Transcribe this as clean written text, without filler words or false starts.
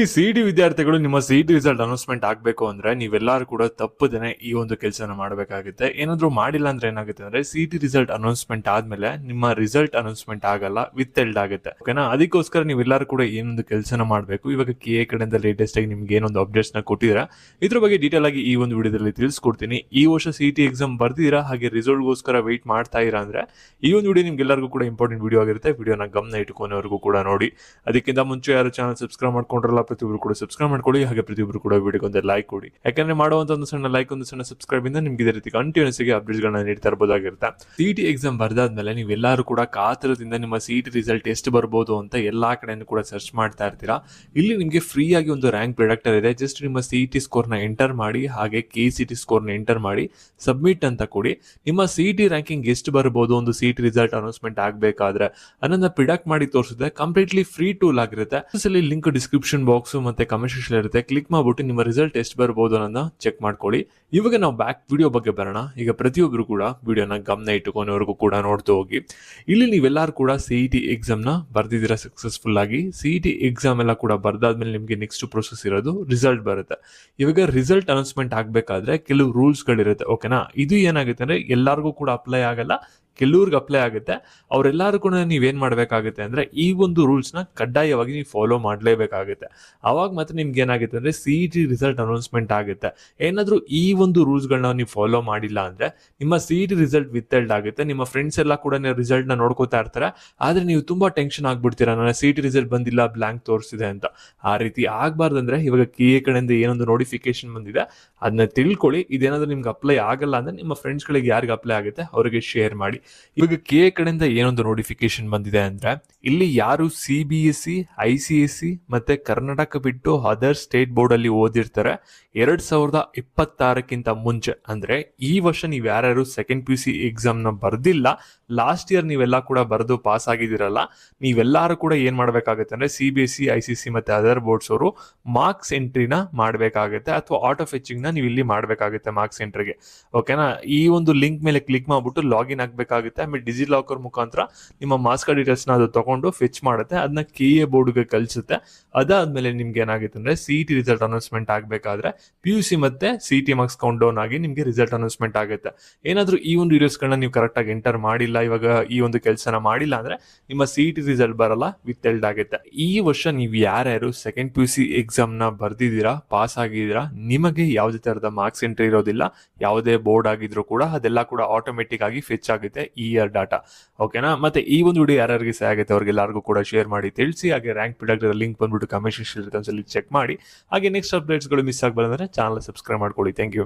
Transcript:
ಈ ಸಿಇಟಿ ವಿದ್ಯಾರ್ಥಿಗಳು ನಿಮ್ಮ ಸಿಇಟಿ ರಿಸಲ್ಟ್ ಅನೌನ್ಸ್ಮೆಂಟ್ ಆಗಬೇಕು ಅಂದ್ರೆ ನೀವೆಲ್ಲರೂ ಕೂಡ ತಪ್ಪದೇನೆ ಈ ಒಂದು ಕೆಲಸನ ಮಾಡಬೇಕಾಗುತ್ತೆ. ಏನಾದ್ರೂ ಮಾಡಿಲ್ಲ ಅಂದ್ರೆ ಏನಾಗುತ್ತೆ ಅಂದ್ರೆ ಸಿಇಟಿ ರಿಸಲ್ಟ್ ಅನೌನ್ಸ್ಮೆಂಟ್ ಆದ್ಮೇಲೆ ನಿಮ್ಮ ರಿಸಲ್ಟ್ ಅನೌನ್ಸ್ಮೆಂಟ್ ಆಗಲ್ಲ, ವಿತ್ಹೆಲ್ಡ್ ಆಗುತ್ತೆ. ಓಕೆನಾ? ಅದಕ್ಕೋಸ್ಕರ ನೀವೆಲ್ಲರೂ ಕೂಡ ಏನೊಂದು ಕೆಲಸನ ಮಾಡಬೇಕು. ಇವಾಗ KA ಕಡೆಯಿಂದ ಲೇಟೆಸ್ಟ್ ಆಗಿ ನಿಮ್ಗೆ ಏನೊಂದು ಅಪ್ಡೇಟ್ಸ್ ನ ಕೊಟ್ಟಿದ್ದೀರಾ, ಇದ್ರ ಬಗ್ಗೆ ಡೀಟೇಲ್ ಆಗಿ ಈ ಒಂದು ವಿಡಿಯೋದಲ್ಲಿ ತಿಳಿಸ್ಕೊಡ್ತೀನಿ. ಈ ವರ್ಷ ಸಿಇಟಿ ಎಕ್ಸಾಮ್ ಬರ್ದಿರಾ ಹಾಗೆ ರಿಸಲ್ಟ್ ಗೋಸ್ಕರ ವೆಯ್ಟ್ ಮಾಡ್ತಾ ಇರಾ ಅಂದ್ರೆ ಈ ಒಂದು ವಿಡಿಯೋ ನಿಮ್ಗೆಲ್ಲರಿಗೂ ಕೂಡ ಇಂಪಾರ್ಟೆಂಟ್ ವಿಡಿಯೋ ಆಗಿರುತ್ತೆ. ವಿಡಿಯೋನ ಗಮನ ಇಟ್ಕೊನೆವರೆಗೂ ಕೂಡ ನೋಡಿ. ಅದಕ್ಕಿಂತ ಮುಂಚೆ ಯಾರು ಚಾನಲ್ ಸಬ್ಸ್ಕ್ರೈಬ್ ಮಾಡ್ಕೊಂಡ್ರಲ್ಲ ಪ್ರತಿಯೊಬ್ಬರು ಕೂಡ ಸಬ್ಸ್ಕ್ರೈಬ್ ಮಾಡ್ಕೊಳ್ಳಿ, ಹಾಗೆ ಪ್ರತಿಯೊಬ್ಬರು ಕೂಡ ವಿಡಿಯೋಗೆ ಒಂದು ಲೈಕ್ ಕೊಡಿ. ಯಾಕಂದ್ರೆ ಮಾಡುವಂತ ಒಂದು ಸಣ್ಣ ಲೈಕ್, ಒಂದು ಸಣ್ಣ ಸಬ್ಸ್ಕ್ರೈಬ್ ಇಂದ ನಿಮ್ಗೆ ಇದೇ ರೀತಿ ಕಂಟಿನ್ಯೂಸ್ ಆಗಿ ಅಪ್ಡೇಟ್ಸ್ ಗಳನ್ನ ನೀಡ್ತಾ ಇರಬಹುದಾಗಿರುತ್ತೆ. ಸಿಇಟಿ ಎಕ್ಸಾಮ್ ಬರ್ದಾದ್ಮೇಲೆ ನೀವೆಲ್ಲರೂ ಕೂಡ ಕಾತರದಿಂದ ನಿಮ್ಮ ಸಿಇಟಿ ರಿಸಲ್ಟ್ ಎಷ್ಟು ಬರ್ಬೋದು ಅಂತ ಎಲ್ಲಾ ಕಡೆಯನ್ನು ಕೂಡ ಸರ್ಚ್ ಮಾಡ್ತಾ ಇರ್ತೀರಾ. ಇಲ್ಲಿ ನಿಮಗೆ ಫ್ರೀ ಆಗಿ ಒಂದು ರ್ಯಾಂಕ್ ಪ್ರಿಡಿಕ್ಟರ್ ಇದೆ. ಜಸ್ಟ್ ನಿಮ್ಮ ಸಿಇಟಿ ಸ್ಕೋರ್ ನ ಎಂಟರ್ ಮಾಡಿ, ಹಾಗೆ KCET ಸ್ಕೋರ್ ನ ಎಂಟರ್ ಮಾಡಿ ಸಬ್ಮಿಟ್ ಅಂತ ಕೊಡಿ. ನಿಮ್ಮ ಸಿಇಟಿ ರ್ಯಾಂಕಿಂಗ್ ಎಷ್ಟು ಬರ್ಬೋದು ಒಂದು ಸಿಇಟಿ ರಿಸಲ್ಟ್ ಅನೌನ್ಸ್ಮೆಂಟ್ ಆಗಬೇಕಾದ್ರೆ ಅನ್ನೋದನ್ನ ಪ್ರಿಡಕ್ಟ್ ಮಾಡಿ ತೋರಿಸುತ್ತೆ. ಕಂಪ್ಲೀಟ್ಲಿ ಫ್ರೀ ಟೂಲ್ ಆಗಿರುತ್ತೆ. ಲಿಂಕ್ ಡಿಸ್ಕ್ರಿಪ್ಷನ್ ಬಾಕ್ಸ್ ಮತ್ತೆ ಕಮೆಂಟ್ ಸೆಕ್ಷನ್ ಇರುತ್ತೆ. ಕ್ಲಿಕ್ ಮಾಡ್ಬಿಟ್ಟು ನಿಮ್ಮ ರಿಸಲ್ಟ್ ಎಷ್ಟು ಬರ್ಬೋದು ಅನ್ನೋದನ್ನ ಚೆಕ್ ಮಾಡ್ಕೊಳ್ಳಿ. ಇವಾಗ ನಾವು ಬ್ಯಾಕ್ ವಿಡಿಯೋ ಬಗ್ಗೆ ಬರೋಣ. ಈಗ ಪ್ರತಿಯೊಬ್ಬರು ಕೂಡ ವಿಡಿಯೋನ ಗಮನ ಇಟ್ಟುಕೊನೆವರೆಗೂ ಕೂಡ ನೋಡ್ತಾ ಹೋಗಿ. ಇಲ್ಲಿ ನೀವೆಲ್ಲರೂ ಕೂಡ ಸಿಇಟಿ ಎಕ್ಸಾಮ್ ನ ಬರ್ದಿದ್ದೀರಾ ಸಕ್ಸಸ್ಫುಲ್ ಆಗಿ. ಸಿಇಟಿ ಎಕ್ಸಾಮ್ ಎಲ್ಲ ಕೂಡ ಬರ್ದಾದ್ಮೇಲೆ ನಿಮ್ಗೆ ನೆಕ್ಸ್ಟ್ ಪ್ರೊಸೆಸ್ ಇರೋದು ರಿಸಲ್ಟ್ ಬರುತ್ತೆ. ಇವಾಗ ರಿಸಲ್ಟ್ ಅನೌನ್ಸ್ಮೆಂಟ್ ಆಗ್ಬೇಕಾದ್ರೆ ಕೆಲವು ರೂಲ್ಸ್ ಗಳಿರುತ್ತೆ. ಓಕೆನಾ? ಇದು ಏನಾಗುತ್ತೆ ಅಂದ್ರೆ ಎಲ್ಲರಿಗೂ ಕೂಡ ಅಪ್ಲೈ ಆಗಲ್ಲ, ಕೆಲವ್ರಿಗೆ ಅಪ್ಲೈ ಆಗುತ್ತೆ. ಅವರೆಲ್ಲರೂ ಕೂಡ ನೀವೇನ್ ಮಾಡ್ಬೇಕಾಗುತ್ತೆ ಅಂದ್ರೆ ಈ ಒಂದು ರೂಲ್ಸ್ ನ ಕಡ್ಡಾಯವಾಗಿ ನೀವು ಫಾಲೋ ಮಾಡಲೇಬೇಕಾಗುತ್ತೆ. ಅವಾಗ ಮಾತ್ರ ನಿಮ್ಗೆ ಏನಾಗುತ್ತೆ ಅಂದ್ರೆ ಸಿಇಟಿ ರಿಸಲ್ಟ್ ಅನೌನ್ಸ್ಮೆಂಟ್ ಆಗುತ್ತೆ. ಏನಾದ್ರೂ ಈ ಒಂದು ರೂಲ್ಸ್ ಗಳನ್ನ ನೀವು ಫಾಲೋ ಮಾಡಿಲ್ಲ ಅಂದ್ರೆ ನಿಮ್ಮ ಸಿಇಟಿ ರಿಸಲ್ಟ್ ವಿತ್ಹೆಲ್ಡ್ ಆಗುತ್ತೆ. ನಿಮ್ಮ ಫ್ರೆಂಡ್ಸ್ ಎಲ್ಲ ಕೂಡ ರಿಸಲ್ಟ್ ನ ನೋಡ್ಕೋತಾ ಇರ್ತಾರೆ, ಆದ್ರೆ ನೀವು ತುಂಬಾ ಟೆನ್ಷನ್ ಆಗ್ಬಿಡ್ತೀರಾ, ನನ್ನ ಸಿಇಟಿ ರಿಸಲ್ಟ್ ಬಂದಿಲ್ಲ, ಬ್ಲಾಂಕ್ ತೋರಿಸಿದೆ ಅಂತ. ಆ ರೀತಿ ಆಗ್ಬಾರ್ದಂದ್ರೆ ಇವಾಗ KA ಕಡೆಯಿಂದ ಏನೊಂದು ನೋಟಿಫಿಕೇಶನ್ ಬಂದಿದೆ ಅದನ್ನ ತಿಳ್ಕೊಳ್ಳಿ. ಇದೇನಾದ್ರೂ ನಿಮ್ಗೆ ಅಪ್ಲೈ ಆಗಲ್ಲ ಅಂದ್ರೆ ನಿಮ್ಮ ಫ್ರೆಂಡ್ಸ್ ಗಳಿಗೆ ಯಾರಿಗೆ ಅಪ್ಲೈ ಆಗುತ್ತೆ ಅವರಿಗೆ ಶೇರ್ ಮಾಡಿ. ಇವಾಗ KA ಕಡೆಯಿಂದ ಏನೊಂದು ನೋಟಿಫಿಕೇಶನ್ ಬಂದಿದೆ ಅಂದ್ರೆ ಇಲ್ಲಿ ಯಾರು CBSE, ICSE ಮತ್ತೆ ಕರ್ನಾಟಕ ಬಿಟ್ಟು ಅದರ್ ಸ್ಟೇಟ್ ಬೋರ್ಡ್ ಅಲ್ಲಿ ಓದಿರ್ತಾರೆ 2026ಕ್ಕಿಂತ ಮುಂಚೆ, ಅಂದ್ರೆ ಈ ವರ್ಷ ನೀವು ಯಾರ್ಯಾರು ಸೆಕೆಂಡ್ PUC ಎಕ್ಸಾಮ್ ನ ಬರ್ದಿಲ್ಲ, ಲಾಸ್ಟ್ ಇಯರ್ ನೀವೆಲ್ಲ ಕೂಡ ಬರೆದು ಪಾಸ್ ಆಗಿದ್ದೀರಲ್ಲ, ನೀವೆಲ್ಲರೂ ಕೂಡ ಏನ್ ಮಾಡ್ಬೇಕಾಗುತ್ತೆ ಅಂದ್ರೆ CBSE, ICC ಮತ್ತೆ ಅದರ್ ಬೋರ್ಡ್ಸ್ ಅವರು ಮಾರ್ಕ್ಸ್ ಎಂಟ್ರಿನ ಮಾಡ್ಬೇಕಾಗುತ್ತೆ, ಅಥವಾ ಆಟೋ ಫೆಚಿಂಗ್ ನ ನೀವು ಇಲ್ಲಿ ಮಾಡ್ಬೇಕಾಗುತ್ತೆ ಮಾರ್ಕ್ಸ್ ಎಂಟ್ರಿಗೆ. ಓಕೆನಾ? ಈ ಒಂದು ಲಿಂಕ್ ಮೇಲೆ ಕ್ಲಿಕ್ ಮಾಡ್ಬಿಟ್ಟು ಲಾಗಿನ್ ಆಗ್ಬೇಕಾಗುತ್ತೆ. ಆಮೇಲೆ ಡಿಜಿಲಾಕರ್ ಮುಖಾಂತರ ನಿಮ್ಮ ಮಾರ್ಕ್ಸ್ ಕಾರ್ಡ್ ಡೀಟೇಲ್ಸ್ ನ ಅದು ತಗೊಂಡು ಫೆಚ್ ಮಾಡುತ್ತೆ, ಅದನ್ನ KA ಬೋರ್ಡ್ಗೆ ಕಳಿಸುತ್ತೆ. ಅದಾದ್ಮೇಲೆ ನಿಮ್ಗೆ ಏನಾಗುತ್ತೆ ಅಂದ್ರೆ ಸಿಇಟಿ ರಿಸಲ್ಟ್ ಅನೌನ್ಸ್ಮೆಂಟ್ ಆಗ್ಬೇಕಾದ್ರೆ PUC ಮತ್ತೆ CET ಮಾರ್ಕ್ಸ್ ಕೌಂಟ್ ಡೌನ್ ಆಗಿ ನಿಮ್ಗೆ ರಿಸಲ್ಟ್ ಅನೌನ್ಸ್ಮೆಂಟ್ ಆಗುತ್ತೆ. ಏನಾದ್ರೂ ಈ ಒಂದು ವಿಡಿಯೋಸ್ ಗಳನ್ನ ನೀವು ಕರೆಕ್ಟ್ ಆಗಿ ಎಂಟರ್ ಮಾಡಿಲ್ಲ, ಇವಾಗ ಈ ಒಂದು ಕೆಲಸನ ಮಾಡಿಲ್ಲ ಅಂದ್ರೆ ನಿಮ್ಮ ಸಿಇಟಿ ರಿಸಲ್ಟ್ ಬರಲ್ಲ, ವಿತ್ಹೆಲ್ಡ್ ಆಗುತ್ತೆ. ಈ ವರ್ಷ ನೀವು ಯಾರ್ಯಾರು ಸೆಕೆಂಡ್ PUC ಎಕ್ಸಾಮ್ ನ ಬರ್ದಿದ್ದೀರಾ, ಪಾಸ್ ಆಗಿದ್ದೀರಾ, ನಿಮಗೆ ಯಾವುದೇ ತರದ ಮಾರ್ಕ್ಸ್ ಎಂಟ್ರಿ ಇರೋದಿಲ್ಲ. ಯಾವುದೇ ಬೋರ್ಡ್ ಆಗಿದ್ರು ಕೂಡ ಅದೆಲ್ಲ ಕೂಡ ಆಟೋಮೆಟಿಕ್ ಆಗಿ ಫೆಚ್ ಆಗುತ್ತೆ ಈ ಇಯರ್ ಡಾಟಾ. ಓಕೆನಾ? ಮತ್ತೆ ಈ ಒಂದು ವಿಡಿಯೋ ಯಾರ್ಯಾರಿಗೆ ಸಹ ಆಗುತ್ತೆ ಅವ್ರಿಗೆಲ್ಲರಿಗೂ ಕೂಡ ಶೇರ್ ಮಾಡಿ ತಿಳಿಸಿ. ಹಾಗೆ ರ್ಯಾಂಕ್ ಪ್ರಿಡಿಕ್ಟರ್ ಲಿಂಕ್ ಬಂದ್ಬಿಟ್ಟು ಕಮೆಂಟ್ ಸೆಕ್ಷನ್ ಇರುತ್ತೆ, ಒಂದ್ಸಲಿ ಚೆಕ್ ಮಾಡಿ. ಹಾಗೆ ನೆಕ್ಸ್ಟ್ ಅಪ್ಡೇಟ್ಸ್ ಗಳು ಮಿಸ್ ಆಗಬಾರ್ದಂದ್ರೆ ಚಾನಲ್ ಸಬ್ಸ್ಕ್ರೈಬ್ ಮಾಡ್ಕೊಳ್ಳಿ. Thank you.